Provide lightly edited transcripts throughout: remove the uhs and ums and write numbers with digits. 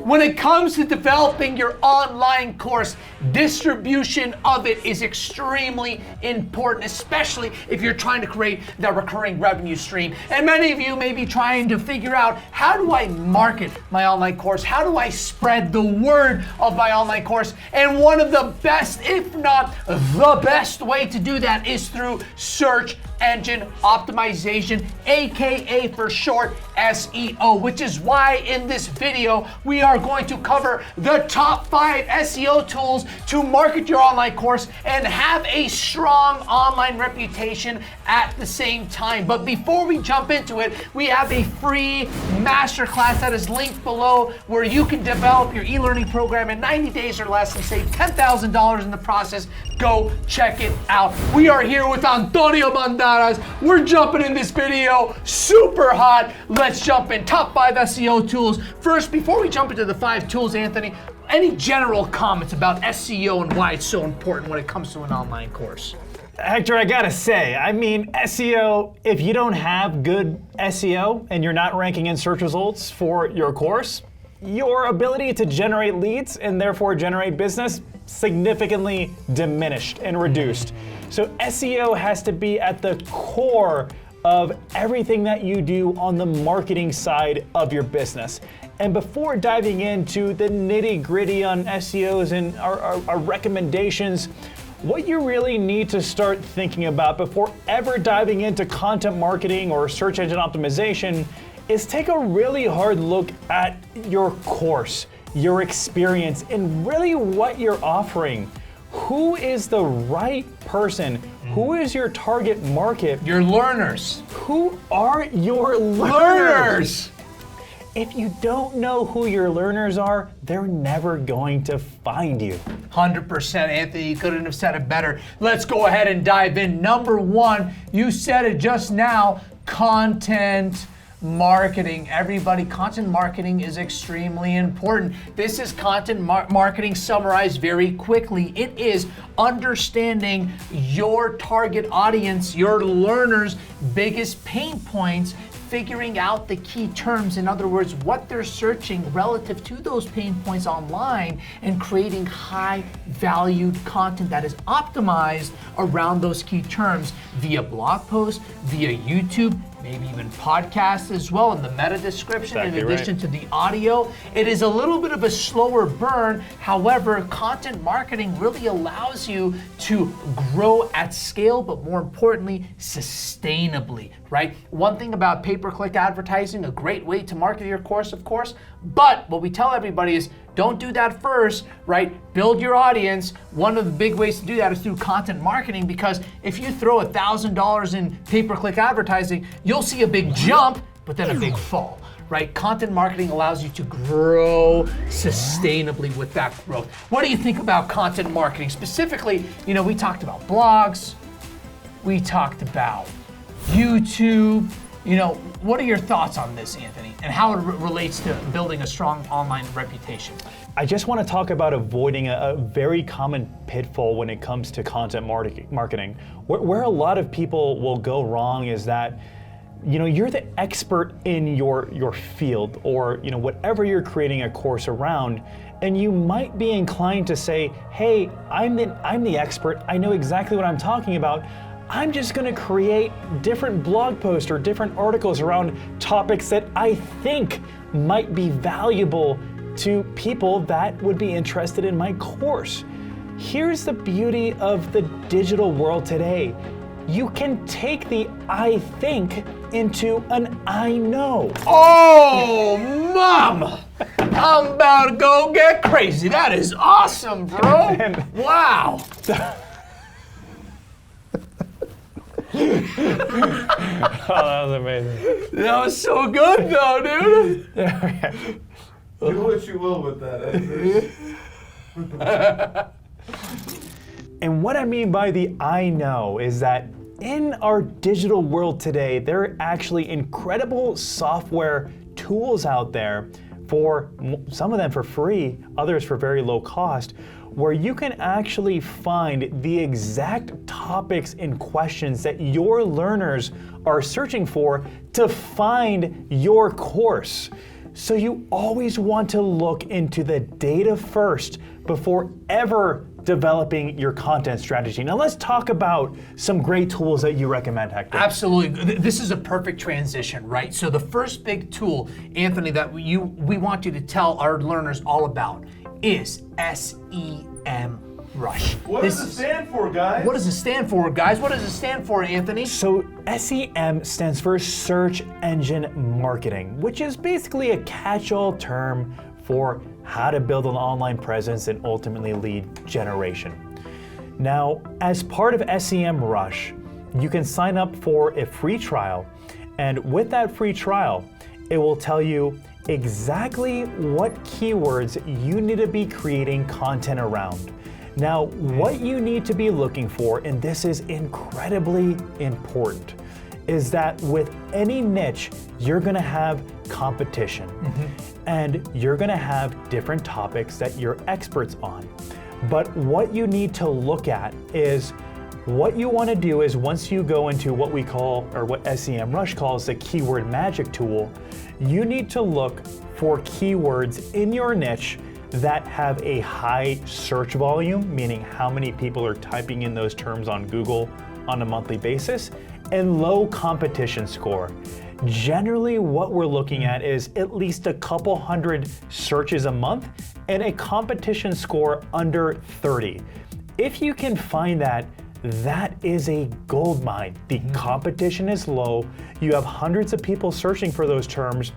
When it comes to developing your online course, distribution of it is extremely important, especially if you're trying to create that recurring revenue stream. And many of you may be trying to figure out, how do I market my online course? How do I spread the word of my online course? And one of the best, if not the best way to do that is through search engine optimization, aka for short SEO, which is why in this video we are going to cover the top 5 SEO tools to market your online course and have a strong online reputation at the same time. But before we jump into it, we have a free masterclass that is linked below where you can develop your e-learning program in 90 days or less and save $10,000 in the process. Go check it out. We are here with Antonio Bandaras. We're jumping in this video super hot. Let's jump in. Top 5 SEO tools. First, before we jump into the 5 tools, Anthony, any general comments about SEO and why it's so important when it comes to an online course? Hector, I gotta say, I mean, SEO, if you don't have good SEO and you're not ranking in search results for your course, your ability to generate leads and therefore generate business significantly diminished and reduced. So SEO has to be at the core of everything that you do on the marketing side of your business. And before diving into the nitty-gritty on SEOs and our recommendations, what you really need to start thinking about before ever diving into content marketing or search engine optimization is take a really hard look at your course, your experience, and really what you're offering. Who is the right person? Who is your target market? Your learners. Who are your learners? If you don't know who your learners are, they're never going to find you. 100%, Anthony, you couldn't have said it better. Let's go ahead and dive in. Number 1, you said it just now, content marketing. Everybody, content marketing is extremely important. This is content marketing summarized very quickly. It is understanding your target audience, your learners' biggest pain points, figuring out the key terms, in other words, what they're searching relative to those pain points online, and creating high valued content that is optimized around those key terms via blog posts, via YouTube, maybe even podcasts as well in the meta description, in addition to the audio. It is a little bit of a slower burn. However, content marketing really allows you to grow at scale, but more importantly, sustainably, right? One thing about pay-per-click advertising, a great way to market your course, of course, but what we tell everybody is don't do that first, right? Build your audience. One of the big ways to do that is through content marketing, because if you throw $1,000 in pay-per-click advertising, you'll see a big jump, but then a big fall, right? Content marketing allows you to grow sustainably with that growth. What do you think about content marketing? Specifically, you know, we talked about blogs, we talked about YouTube. You know, what are your thoughts on this, Anthony, and how it relates to building a strong online reputation? I just want to talk about avoiding a very common pitfall when it comes to content marketing. Where a lot of people will go wrong is that, you know, you're the expert in your field, or, you know, whatever you're creating a course around, and you might be inclined to say, hey, I'm the expert, I know exactly what I'm talking about. I'm just gonna create different blog posts or different articles around topics that I think might be valuable to people that would be interested in my course. Here's the beauty of the digital world today. You can take the I think into an I know. Oh, Mom! I'm about to go get crazy. That is awesome, bro. Wow. Oh, that was amazing. That was so good, though, dude. Do what you will with that. And what I mean by the I know is that in our digital world today, there are actually incredible software tools out there, for some of them for free, others for very low cost, where you can actually find the exact topics and questions that your learners are searching for to find your course. So you always want to look into the data first before ever developing your content strategy. Now let's talk about some great tools that you recommend, Hector. Absolutely. This is a perfect transition, right? So the first big tool, Anthony, that we want you to tell our learners all about is SEMrush. What does it stand for, guys? What does it stand for, guys? What does it stand for, Anthony? So SEM stands for Search Engine Marketing, which is basically a catch-all term for how to build an online presence and ultimately lead generation. Now, as part of SEMrush, you can sign up for a free trial, and with that free trial, it will tell you exactly what keywords you need to be creating content around. Now, what you need to be looking for, and this is incredibly important, is that with any niche, you're gonna have competition. And you're gonna have different topics that you're experts on. But what you need to look at is, what you wanna do is once you go into what we call, or what SEMrush calls the keyword magic tool, you need to look for keywords in your niche that have a high search volume, meaning how many people are typing in those terms on Google on a monthly basis, and low competition score. Generally, what we're looking at is at least a couple hundred searches a month and a competition score under 30. If you can find that, that is a gold mine. The competition is low. You have hundreds of people searching for those terms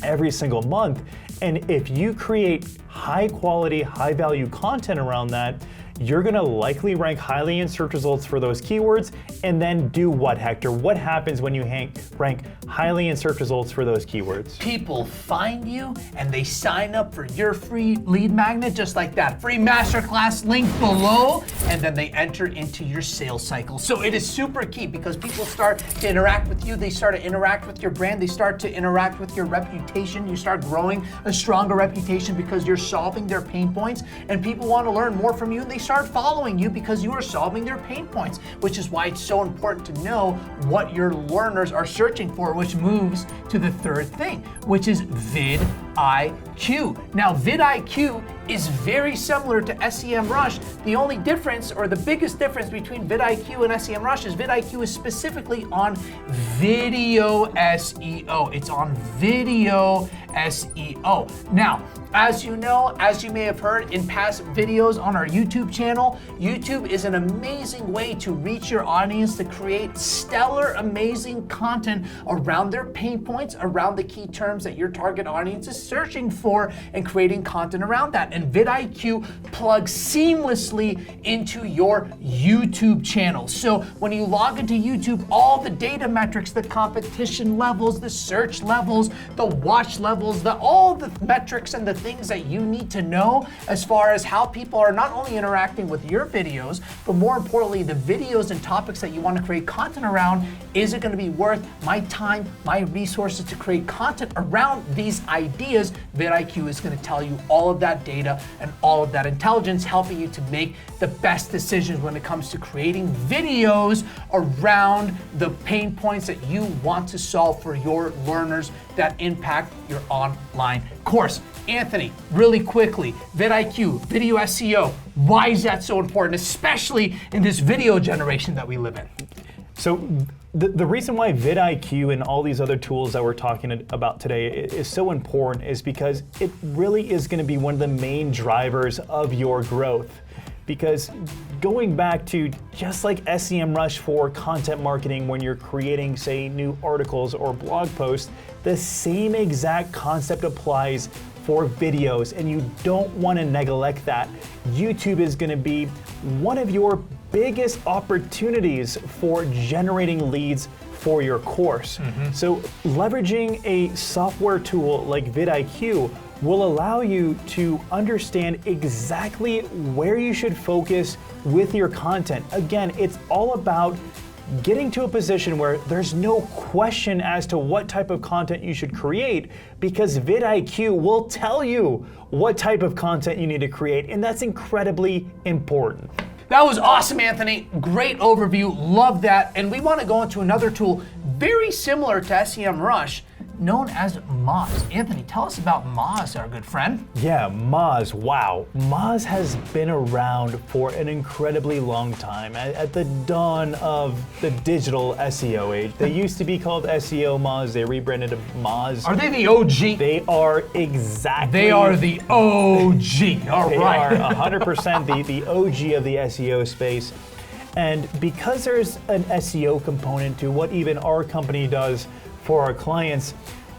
every single month. And if you create high quality, high value content around that, you're gonna likely rank highly in search results for those keywords. And then do what, Hector? What happens when you rank highly in search results for those keywords? People find you and they sign up for your free lead magnet, just like that. Free masterclass link below, and then they enter into your sales cycle. So it is super key because people start to interact with you, they start to interact with your brand, they start to interact with your reputation, you start growing a stronger reputation because you're solving their pain points, and people want to learn more from you, and they start following you because you are solving their pain points, which is why it's so important to know what your learners are searching for, which moves to the third thing, which is VidIQ. Now, VidIQ is very similar to SEMrush. The only difference, or the biggest difference between VidIQ and SEMrush, is VidIQ is specifically on video SEO. It's on video SEO. Now, as you know, as you may have heard in past videos on our YouTube channel, YouTube is an amazing way to reach your audience, to create stellar, amazing content around their pain points, around the key terms that your target audience is searching for, and creating content around that. And VidIQ plugs seamlessly into your YouTube channel. So when you log into YouTube, all the data metrics, the competition levels, the search levels, the watch levels, all the metrics and the things that you need to know as far as how people are not only interacting with your videos, but more importantly, the videos and topics that you want to create content around. Is it going to be worth my time, my resources to create content around these ideas? VidIQ is going to tell you all of that data and all of that intelligence, helping you to make the best decisions when it comes to creating videos around the pain points that you want to solve for your learners that impact your online course. Anthony, really quickly, VidIQ, video SEO, why is that so important, especially in this video generation that we live in? So the reason why VidIQ and all these other tools that we're talking about today is so important is because it really is going to be one of the main drivers of your growth. Because going back to just like SEMrush for content marketing, when you're creating, say, new articles or blog posts, the same exact concept applies for videos, and you don't want to neglect that. YouTube is going to be one of your biggest opportunities for generating leads for your course. So leveraging a software tool like VidIQ will allow you to understand exactly where you should focus with your content. Again, it's all about getting to a position where there's no question as to what type of content you should create, because VidIQ will tell you what type of content you need to create, and that's incredibly important. That was awesome, Anthony. Great overview, love that. And we want to go into another tool very similar to SEMrush known as Moz. Anthony, tell us about Moz, our good friend. Yeah, Moz, wow. Moz has been around for an incredibly long time. At the dawn of the digital SEO age, they used to be called SEO Moz, they rebranded to Moz. Are they the OG? They are exactly. They are the OG, all They right. are 100% the OG of the SEO space. And because there's an SEO component to what even our company does for our clients,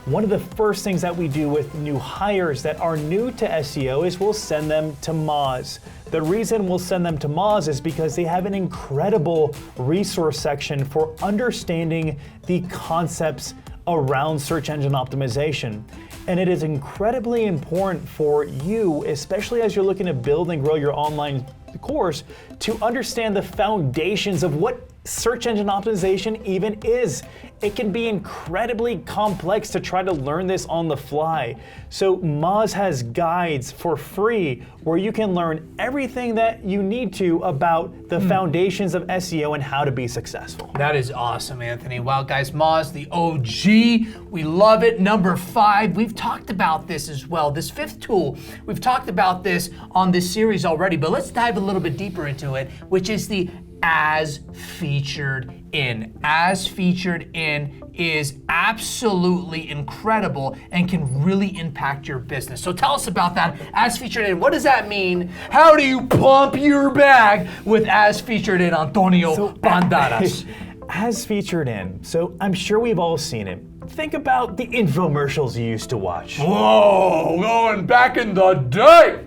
one of the first things that we do with new hires that are new to SEO is we'll send them to Moz. The reason we'll send them to Moz is because they have an incredible resource section for understanding the concepts around search engine optimization. And it is incredibly important for you, especially as you're looking to build and grow your online course, to understand the foundations of what search engine optimization even is. It can be incredibly complex to try to learn this on the fly. So Moz has guides for free where you can learn everything that you need to about the foundations of SEO and how to be successful. That is awesome, Anthony. Wow, guys, Moz, the OG. We love it. Number 5, we've talked about this as well. This 5th tool, we've talked about this on this series already, but let's dive a little bit deeper into it, which is the as featured in. As featured in is absolutely incredible and can really impact your business. So tell us about that. As featured in, what does that mean? How do you pump your bag with as featured in, Antonio Banderas? As featured in, so I'm sure we've all seen it. Think about the infomercials you used to watch. Whoa, going back in the day.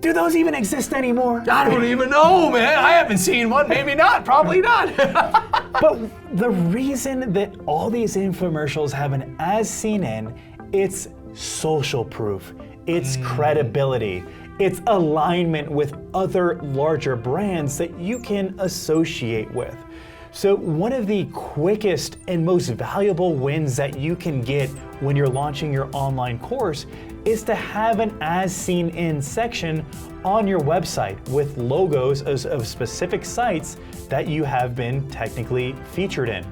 Do those even exist anymore? I don't even know, man. I haven't seen one. Maybe not. Probably not. But the reason that all these infomercials have an as seen in, it's social proof, it's credibility, it's alignment with other larger brands that you can associate with. So one of the quickest and most valuable wins that you can get when you're launching your online course is to have an as seen in section on your website with logos of specific sites that you have been technically featured in.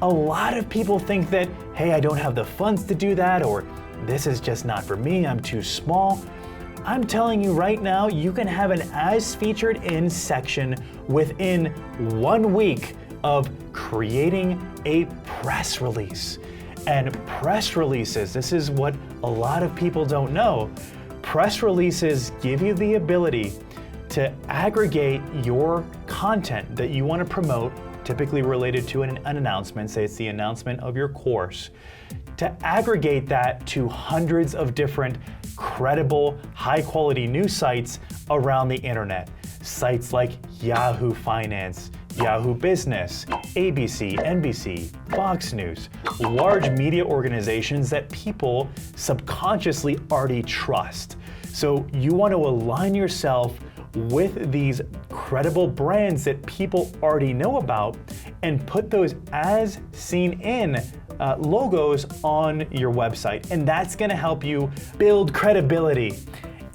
A lot of people think that, hey, I don't have the funds to do that, or this is just not for me, I'm too small. I'm telling you right now, you can have an as featured in section within 1 week of creating a press release. And press releases, this is what a lot of people don't know. Press releases give you the ability to aggregate your content that you want to promote, typically related to an announcement, say it's the announcement of your course, to aggregate that to hundreds of different credible, high-quality news sites around the internet. Sites like Yahoo Finance, Yahoo Business, ABC, NBC, Fox News, large media organizations that people subconsciously already trust. So you want to align yourself with these credible brands that people already know about and put those as seen in logos on your website. And that's going to help you build credibility,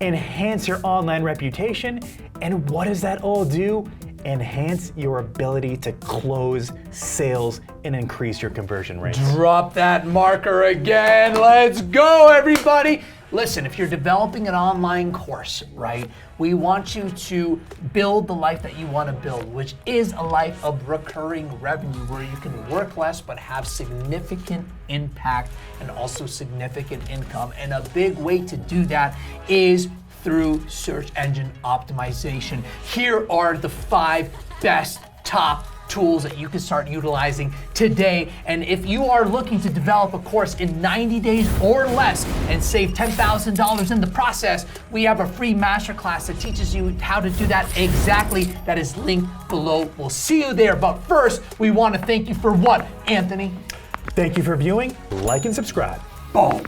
enhance your online reputation, and what does that all do? Enhance your ability to close sales and increase your conversion rates. Drop that marker again. Let's go, everybody. Listen, if you're developing an online course, right, we want you to build the life that you want to build, which is a life of recurring revenue where you can work less but have significant impact and also significant income. And a big way to do that is through search engine optimization. Here are the 5 best top tools that you can start utilizing today. And if you are looking to develop a course in 90 days or less and save $10,000 in the process, we have a free masterclass that teaches you how to do that exactly. That is linked below. We'll see you there. But first, we want to thank you for what, Anthony? Thank you for viewing, like and subscribe. Boom.